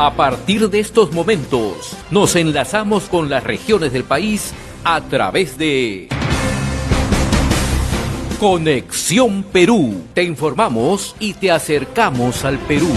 A partir de estos momentos, nos enlazamos con las regiones del país a través de Conexión Perú. Te informamos y te acercamos al Perú.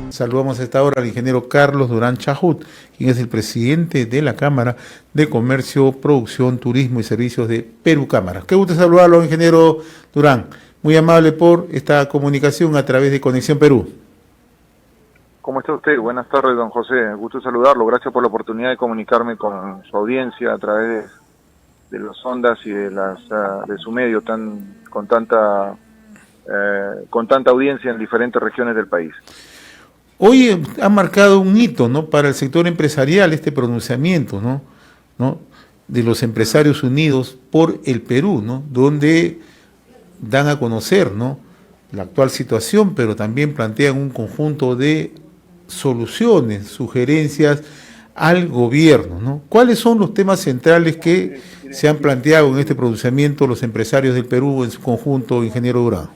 Saludamos a esta hora al ingeniero Carlos Durán Chahut, quien es el presidente de la Cámara de Comercio, Producción, Turismo y Servicios de Perú Cámara. Qué gusto saludarlo, ingeniero Durán. Muy amable por esta comunicación a través de Conexión Perú. ¿Cómo está usted? Buenas tardes, don José. Gusto saludarlo. Gracias por la oportunidad de comunicarme con su audiencia a través de las ondas y de su medio con tanta audiencia en diferentes regiones del país. Hoy ha marcado un hito, ¿no?, para el sector empresarial este pronunciamiento, ¿no? De los empresarios unidos por el Perú, ¿no?, donde dan a conocer, ¿no?, la actual situación, pero también plantean un conjunto de soluciones, sugerencias al gobierno, ¿no? ¿Cuáles son los temas centrales que se han planteado en este pronunciamiento los empresarios del Perú en su conjunto, ingeniero Durán?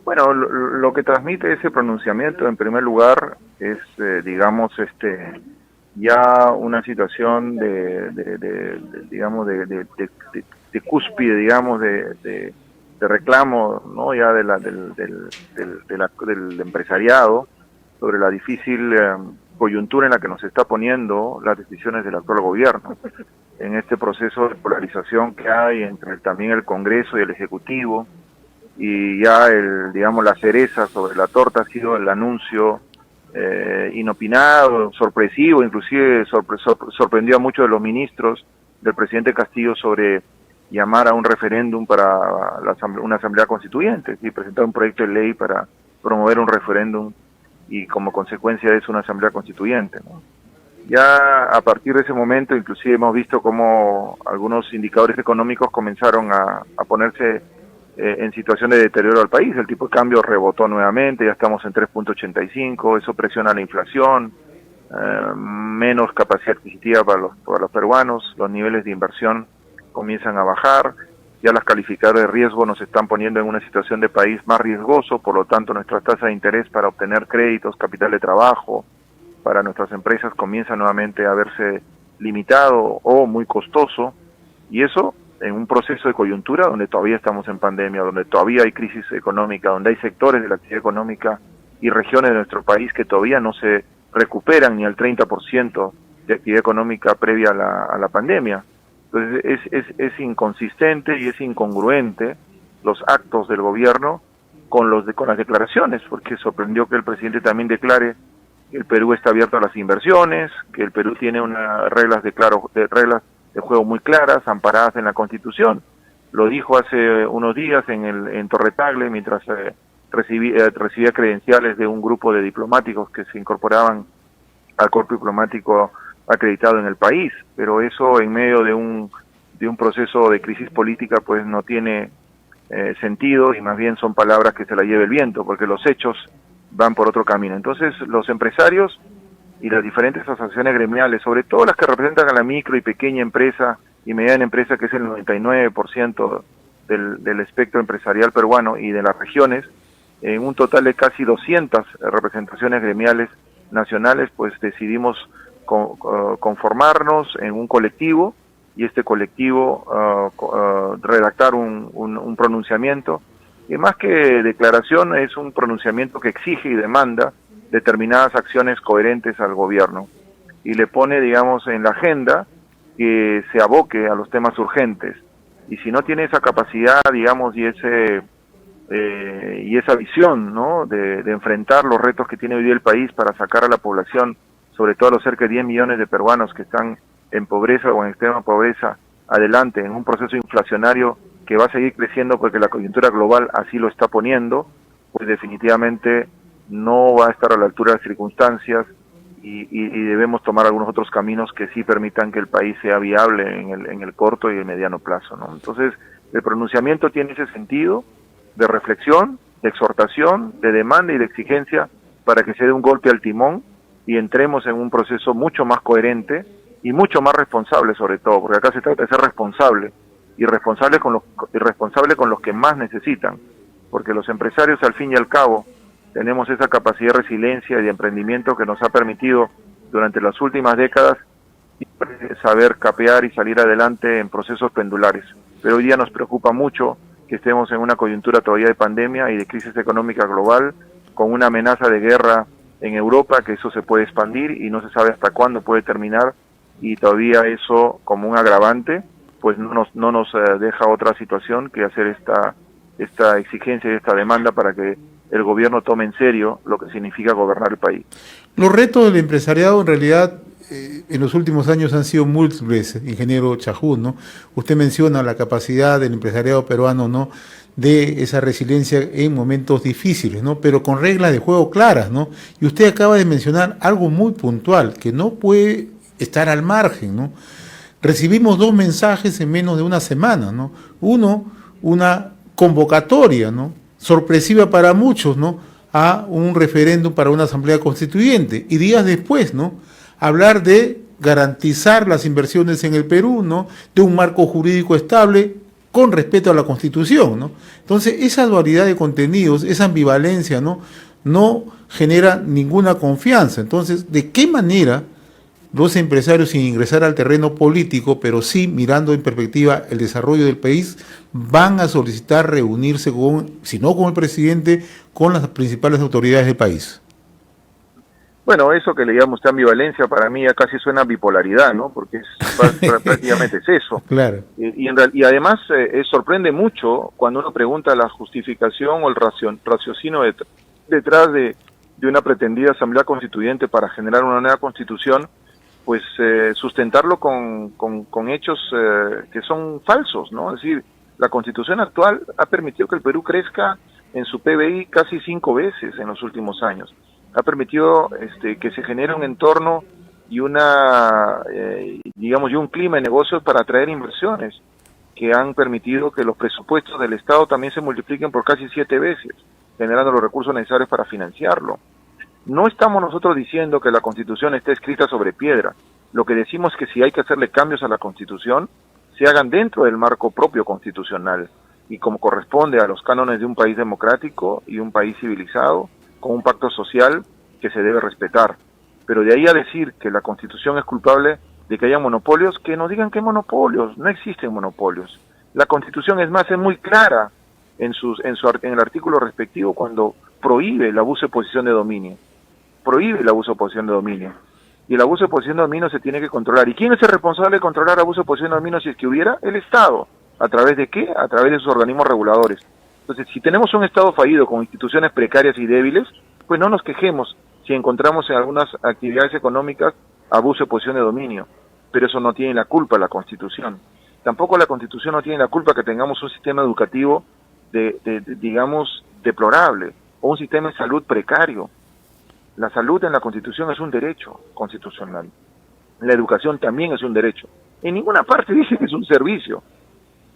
Bueno, lo que transmite ese pronunciamiento, en primer lugar, es, ya una situación de cúspide, digamos, de reclamo, ¿no?, ya del empresariado sobre la difícil coyuntura en la que nos está poniendo las decisiones del actual gobierno en este proceso de polarización que hay entre también el Congreso y el Ejecutivo. Y ya la cereza sobre la torta ha sido el anuncio inopinado, sorpresivo, inclusive sorprendió a muchos de los ministros del presidente Castillo sobre llamar a un referéndum para una asamblea constituyente y presentar un proyecto de ley para promover un referéndum y como consecuencia de eso una asamblea constituyente, ¿no? Ya a partir de ese momento inclusive hemos visto cómo algunos indicadores económicos comenzaron a ponerse en situación de deterioro al país. El tipo de cambio rebotó nuevamente, ya estamos en 3.85, eso presiona la inflación, menos capacidad adquisitiva para los peruanos, los niveles de inversión comienzan a bajar, ya las calificadoras de riesgo nos están poniendo en una situación de país más riesgoso, por lo tanto nuestra tasa de interés para obtener créditos, capital de trabajo para nuestras empresas comienza nuevamente a verse limitado o muy costoso, y eso en un proceso de coyuntura donde todavía estamos en pandemia, donde todavía hay crisis económica, donde hay sectores de la actividad económica y regiones de nuestro país que todavía no se recuperan ni al 30% de actividad económica previa a la pandemia. Entonces es inconsistente y es incongruente los actos del gobierno con las declaraciones, porque sorprendió que el presidente también declare que el Perú está abierto a las inversiones, que el Perú tiene unas reglas de juego muy claras, amparadas en la Constitución. Lo dijo hace unos días en Torre Tagle, mientras recibía credenciales de un grupo de diplomáticos que se incorporaban al cuerpo diplomático acreditado en el país, pero eso en medio de un proceso de crisis política pues no tiene sentido, y más bien son palabras que se la lleve el viento, porque los hechos van por otro camino. Entonces los empresarios y las diferentes asociaciones gremiales, sobre todo las que representan a la micro y pequeña empresa y mediana empresa, que es el 99% del espectro empresarial peruano y de las regiones, en un total de casi 200 representaciones gremiales nacionales, pues decidimos conformarnos en un colectivo, y este colectivo redactar un pronunciamiento, y más que declaración es un pronunciamiento que exige y demanda determinadas acciones coherentes al gobierno, y le pone, digamos, en la agenda que se aboque a los temas urgentes, y si no tiene esa capacidad, digamos, y esa visión, ¿no?, de enfrentar los retos que tiene hoy día el país para sacar a la población, sobre todo a los cerca de 10 millones de peruanos que están en pobreza o en extrema pobreza, adelante en un proceso inflacionario que va a seguir creciendo porque la coyuntura global así lo está poniendo, pues definitivamente no va a estar a la altura de las circunstancias, y debemos tomar algunos otros caminos que sí permitan que el país sea viable en el corto y el mediano plazo, ¿no? Entonces, el pronunciamiento tiene ese sentido de reflexión, de exhortación, de demanda y de exigencia para que se dé un golpe al timón y entremos en un proceso mucho más coherente y mucho más responsable, sobre todo, porque acá se trata de ser responsable, y responsable con los que más necesitan, porque los empresarios, al fin y al cabo, tenemos esa capacidad de resiliencia y de emprendimiento que nos ha permitido durante las últimas décadas saber capear y salir adelante en procesos pendulares. Pero hoy día nos preocupa mucho que estemos en una coyuntura todavía de pandemia y de crisis económica global, con una amenaza de guerra en Europa, que eso se puede expandir y no se sabe hasta cuándo puede terminar, y todavía eso, como un agravante, pues no nos deja otra situación que hacer esta exigencia y esta demanda para que el gobierno tome en serio lo que significa gobernar el país. Los retos del empresariado en realidad en los últimos años han sido múltiples, ingeniero Chahún, ¿no? Usted menciona la capacidad del empresariado peruano, ¿no?, de esa resiliencia en momentos difíciles, ¿no?, pero con reglas de juego claras, ¿no? Y usted acaba de mencionar algo muy puntual, que no puede estar al margen, ¿no? Recibimos 2 mensajes en menos de una semana, ¿no? Uno, una convocatoria, ¿no?, sorpresiva para muchos, ¿no?, a un referéndum para una asamblea constituyente, y días después, ¿no?, hablar de garantizar las inversiones en el Perú, ¿no?, de un marco jurídico estable con respeto a la Constitución, ¿no? Entonces, esa dualidad de contenidos, esa ambivalencia, no genera ninguna confianza. Entonces, ¿de qué manera los empresarios, sin ingresar al terreno político, pero sí mirando en perspectiva el desarrollo del país, van a solicitar reunirse si no con el presidente, con las principales autoridades del país? Bueno, eso que le llama usted ambivalencia, para mí ya casi suena a bipolaridad, ¿no? Porque prácticamente es eso. Claro. Y además sorprende mucho cuando uno pregunta la justificación o el raciocinio detrás de una pretendida asamblea constituyente para generar una nueva constitución, pues sustentarlo con hechos que son falsos, ¿no? Es decir, la constitución actual ha permitido que el Perú crezca en su PBI casi 5 veces en los últimos años. Ha permitido que se genere un entorno y y un clima de negocios para atraer inversiones que han permitido que los presupuestos del Estado también se multipliquen por casi 7 veces, generando los recursos necesarios para financiarlo. No estamos nosotros diciendo que la Constitución esté escrita sobre piedra. Lo que decimos es que si hay que hacerle cambios a la Constitución, se hagan dentro del marco propio constitucional y como corresponde a los cánones de un país democrático y un país civilizado, con un pacto social que se debe respetar. Pero de ahí a decir que la Constitución es culpable de que haya monopolios, que nos digan qué monopolios. No existen monopolios. La Constitución, es más, es muy clara en el artículo respectivo cuando prohíbe el abuso de posición de dominio. Prohíbe el abuso de posición de dominio. Y el abuso de posición de dominio se tiene que controlar. ¿Y quién es el responsable de controlar abuso de posición de dominio si es que hubiera? El Estado. ¿A través de qué? A través de sus organismos reguladores. Entonces, si tenemos un Estado fallido con instituciones precarias y débiles, pues no nos quejemos si encontramos en algunas actividades económicas abuso de posición de dominio. Pero eso no tiene la culpa la Constitución. Tampoco la Constitución no tiene la culpa que tengamos un sistema educativo digamos, deplorable, o un sistema de salud precario. La salud en la Constitución es un derecho constitucional. La educación también es un derecho. En ninguna parte dice que es un servicio,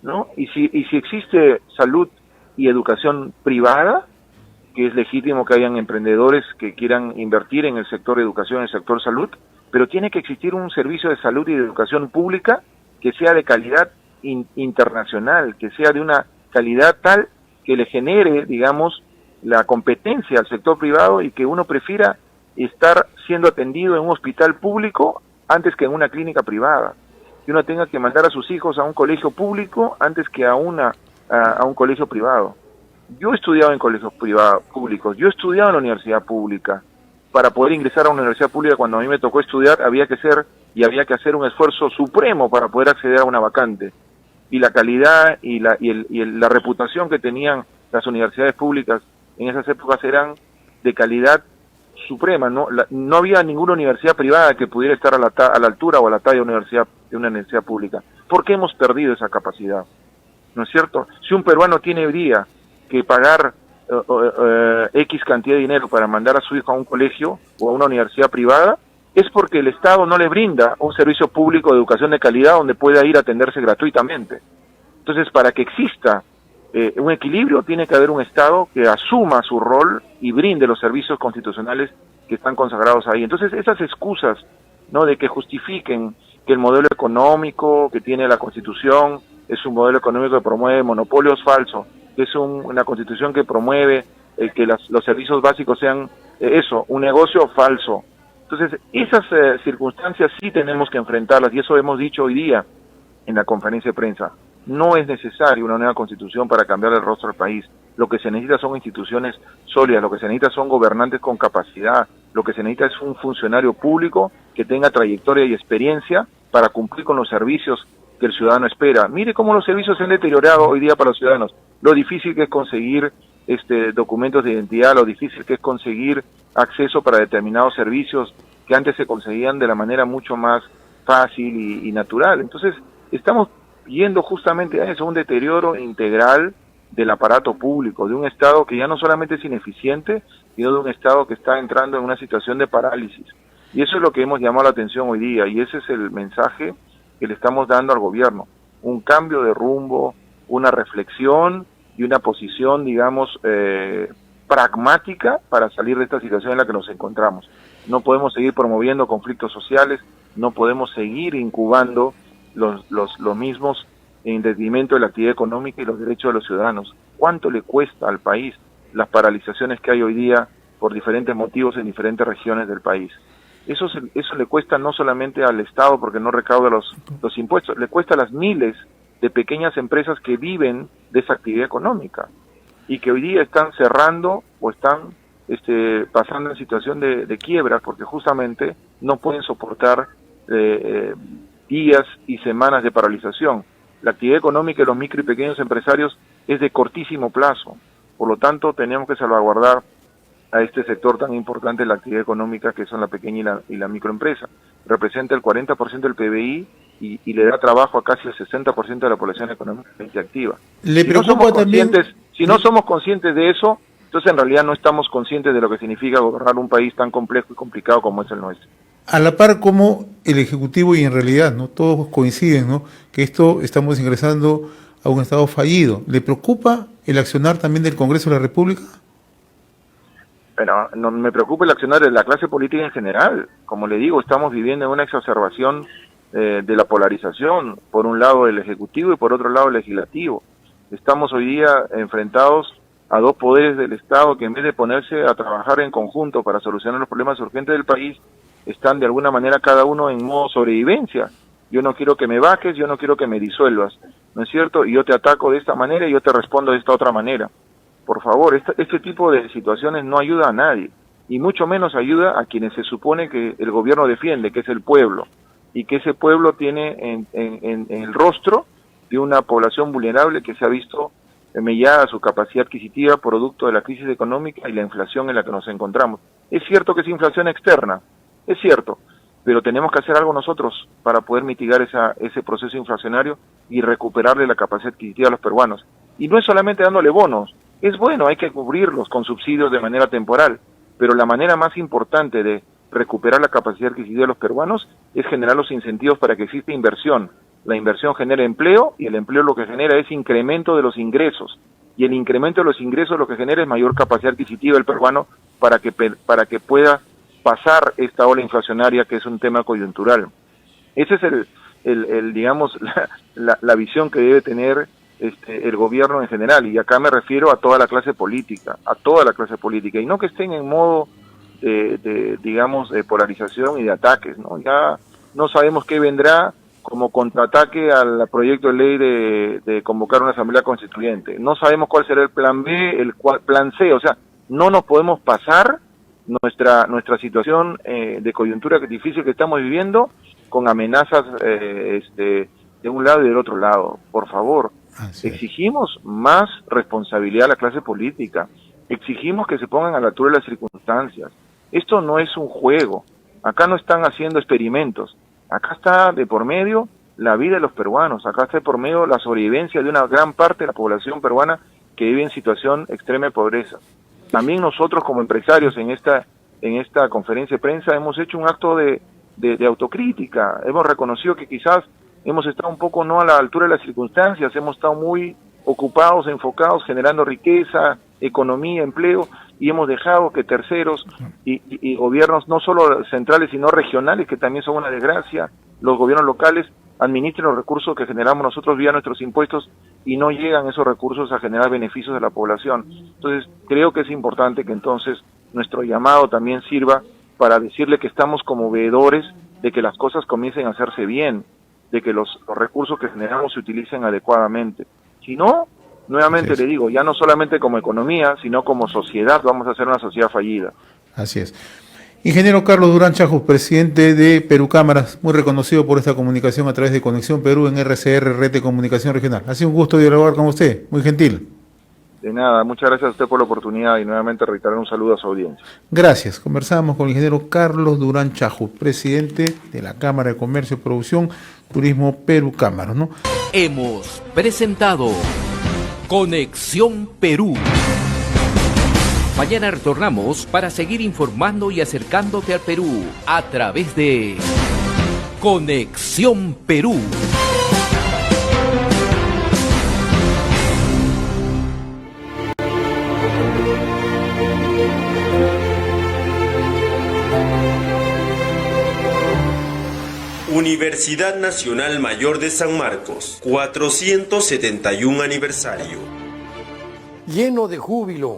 ¿no? Y si existe salud y educación privada, que es legítimo que hayan emprendedores que quieran invertir en el sector educación, en el sector salud, pero tiene que existir un servicio de salud y de educación pública que sea de calidad internacional, que sea de una calidad tal que le genere, digamos, la competencia al sector privado y que uno prefiera estar siendo atendido en un hospital público antes que en una clínica privada, que uno tenga que mandar a sus hijos a un colegio público antes que a un colegio privado. Yo he estudiado en colegios públicos, yo he estudiado en la universidad pública. Para poder ingresar a una universidad pública, cuando a mí me tocó estudiar, había que hacer un esfuerzo supremo para poder acceder a una vacante. Y la calidad y la reputación que tenían las universidades públicas en esas épocas eran de calidad suprema. No había ninguna universidad privada que pudiera estar a la altura o a la talla de una universidad pública. ¿Por qué hemos perdido esa capacidad? ¿No es cierto? Si un peruano tiene hoy día que pagar X cantidad de dinero para mandar a su hijo a un colegio o a una universidad privada, es porque el Estado no le brinda un servicio público de educación de calidad donde pueda ir a atenderse gratuitamente. Entonces, para que exista un equilibrio, tiene que haber un Estado que asuma su rol y brinde los servicios constitucionales que están consagrados ahí. Entonces, esas excusas, ¿no?, de que justifiquen que el modelo económico que tiene la Constitución es un modelo económico que promueve monopolios, falso, que es una Constitución que promueve que los servicios básicos sean un negocio falso. Entonces, esas circunstancias sí tenemos que enfrentarlas, y eso hemos dicho hoy día en la conferencia de prensa. No es necesario una nueva constitución para cambiar el rostro del país. Lo que se necesita son instituciones sólidas, lo que se necesita son gobernantes con capacidad, lo que se necesita es un funcionario público que tenga trayectoria y experiencia para cumplir con los servicios que el ciudadano espera. Mire cómo los servicios se han deteriorado hoy día para los ciudadanos, lo difícil que es conseguir documentos de identidad, lo difícil que es conseguir acceso para determinados servicios que antes se conseguían de la manera mucho más fácil y natural. Entonces, estamos yendo justamente a eso, un deterioro integral del aparato público, de un Estado que ya no solamente es ineficiente, sino de un Estado que está entrando en una situación de parálisis. Y eso es lo que hemos llamado la atención hoy día, y ese es el mensaje que le estamos dando al gobierno. Un cambio de rumbo, una reflexión y una posición, digamos, pragmática para salir de esta situación en la que nos encontramos. No podemos seguir promoviendo conflictos sociales, no podemos seguir incubando los mismos en detrimento de la actividad económica y los derechos de los ciudadanos. ¿Cuánto le cuesta al país las paralizaciones que hay hoy día por diferentes motivos en diferentes regiones del país? Eso le cuesta no solamente al Estado porque no recauda los impuestos, le cuesta a las miles de pequeñas empresas que viven de esa actividad económica y que hoy día están cerrando o están pasando en situación de quiebra porque justamente no pueden soportar días y semanas de paralización. La actividad económica de los micro y pequeños empresarios es de cortísimo plazo, por lo tanto tenemos que salvaguardar a este sector tan importante de la actividad económica que son la pequeña y la microempresa. Representa el 40% del PBI y le da trabajo a casi el 60% de la población económicamente activa. ¿Le preocupa también? Si no somos conscientes de eso, entonces en realidad no estamos conscientes de lo que significa gobernar un país tan complejo y complicado como es el nuestro. A la par como el Ejecutivo y en realidad, ¿no? Todos coinciden, ¿no? Que estamos ingresando a un Estado fallido. ¿Le preocupa el accionar también del Congreso de la República? Pero no me preocupa el accionar de la clase política en general. Como le digo, estamos viviendo en una exacerbación de la polarización, por un lado el Ejecutivo y por otro lado el Legislativo. Estamos hoy día enfrentados a dos poderes del Estado que en vez de ponerse a trabajar en conjunto para solucionar los problemas urgentes del país, están de alguna manera cada uno en modo sobrevivencia. Yo no quiero que me vaques, yo no quiero que me disuelvas, ¿no es cierto? Y yo te ataco de esta manera y yo te respondo de esta otra manera. Por favor, este tipo de situaciones no ayuda a nadie, y mucho menos ayuda a quienes se supone que el gobierno defiende, que es el pueblo, y que ese pueblo tiene en el rostro de una población vulnerable que se ha visto mellada su capacidad adquisitiva producto de la crisis económica y la inflación en la que nos encontramos. Es cierto que es inflación externa, es cierto, pero tenemos que hacer algo nosotros para poder mitigar ese proceso inflacionario y recuperarle la capacidad adquisitiva a los peruanos. Y no es solamente dándole bonos, es bueno, hay que cubrirlos con subsidios de manera temporal, pero la manera más importante de recuperar la capacidad adquisitiva de los peruanos es generar los incentivos para que exista inversión. La inversión genera empleo y el empleo lo que genera es incremento de los ingresos. Y el incremento de los ingresos lo que genera es mayor capacidad adquisitiva del peruano para que pueda pasar esta ola inflacionaria que es un tema coyuntural. Ese es digamos, la visión que debe tener el gobierno en general, y acá me refiero a toda la clase política, y no que estén en modo digamos, de polarización y de ataques, ¿no? Ya no sabemos qué vendrá como contraataque al proyecto de ley de convocar una asamblea constituyente. No sabemos cuál será el plan B, plan C, o sea, no nos podemos pasar nuestra situación de coyuntura difícil que estamos viviendo con amenazas de un lado y del otro lado. Por favor, exigimos más responsabilidad a la clase política, exigimos que se pongan a la altura de las circunstancias. Esto no es un juego, acá no están haciendo experimentos, acá está de por medio la vida de los peruanos, acá está de por medio la sobrevivencia de una gran parte de la población peruana que vive en situación extrema de pobreza. También nosotros como empresarios en esta conferencia de prensa hemos hecho un acto de autocrítica, hemos reconocido que quizás hemos estado un poco no a la altura de las circunstancias, hemos estado muy ocupados, enfocados, generando riqueza, economía, empleo, y hemos dejado que terceros y gobiernos no solo centrales sino regionales, que también son una desgracia, los gobiernos locales, administren los recursos que generamos nosotros vía nuestros impuestos y no llegan esos recursos a generar beneficios de la población. Entonces, creo que es importante que entonces nuestro llamado también sirva para decirle que estamos como veedores de que las cosas comiencen a hacerse bien, de que los recursos que generamos se utilicen adecuadamente. Si no, nuevamente le digo, ya no solamente como economía, sino como sociedad vamos a ser una sociedad fallida. Así es. Ingeniero Carlos Durán Chajus, presidente de Perú Cámaras, muy reconocido por esta comunicación a través de Conexión Perú en RCR, Red de Comunicación Regional. Ha sido un gusto dialogar con usted, muy gentil. De nada, muchas gracias a usted por la oportunidad y nuevamente reiterar un saludo a su audiencia. Gracias. Conversamos con el ingeniero Carlos Durán Chajus, presidente de la Cámara de Comercio, Producción, Turismo Perú Cámaras, ¿no? Hemos presentado Conexión Perú. Mañana retornamos para seguir informando y acercándote al Perú a través de Conexión Perú. Universidad Nacional Mayor de San Marcos, 471 aniversario. Lleno de júbilo